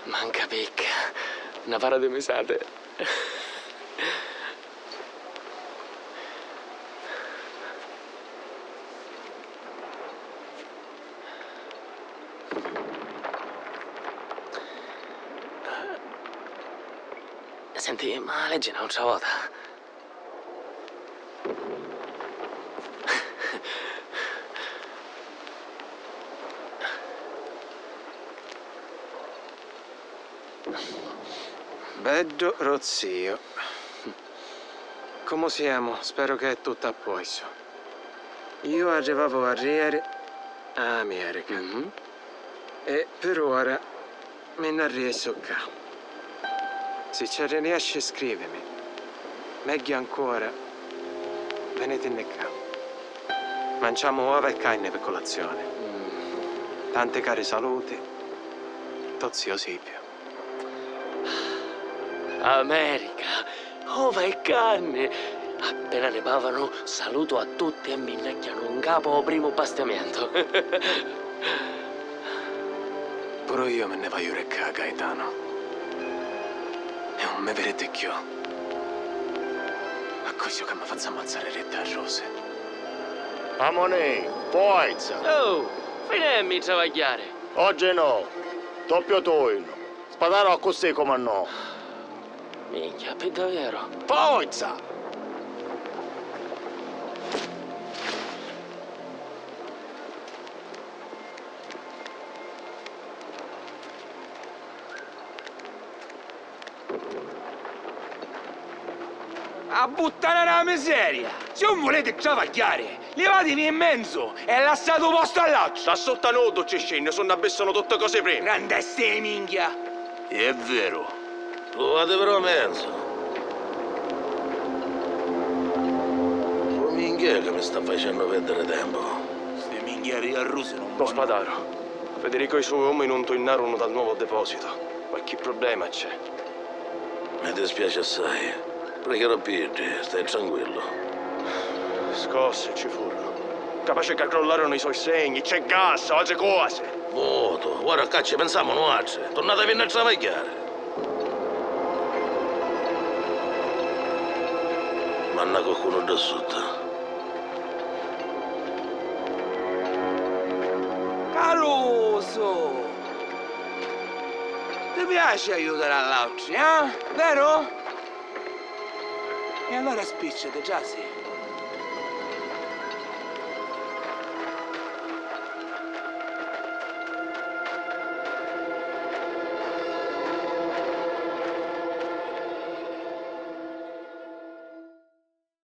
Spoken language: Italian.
Manca picca. Una para di mesate. Senti, ma leggi un'altra volta. Bello Rozio. Come siamo? Spero che è tutto a posto. Io arrivavo a ieri a America. E per ora me ne riesco qua. Se ci riesci, scrivimi. Meglio ancora, venite qua. Mangiamo uova e carne per colazione. Tante care saluti. Tuo zio Silvio. America, ova e carne. Appena ne pavano, saluto a tutti e mi innecchiano un capo o primo bastimento. Pure io me ne voglio recca, Gaetano. E non mi vedete più. Ma così che mi faccio ammazzare le rose. Amone, forza! Oh, finemmi travagliare. Oggi no, doppio turno. Spadaro a così come no. Minchia, per davvero? Forza! A buttare la miseria! Se non volete travagliare, levatevi in mezzo e lasciate un posto all'accio! Da sotto a nudo ci scende, sono abessano tutte cose prima. Grande ste minchia! È vero. Lo vado però mezzo. Oh, minchia che mi sta facendo perdere tempo. Ste minchiari a ruse non Lo Spadaro. Federico e i suoi uomini non tornarono dal nuovo deposito. Qualche problema c'è. Mi dispiace assai. Pregherò Pirri, stai tranquillo. Scosse ci furono. Capace che crollarono i suoi segni, c'è gas, altre cose. Voto, guarda qua ci pensiamo noi altri. Tornate a venire a travagliare. Manna qualcuno da sotto. Caruso! Ti piace aiutare all'altri, eh? Vero? E allora spicciate, già sì.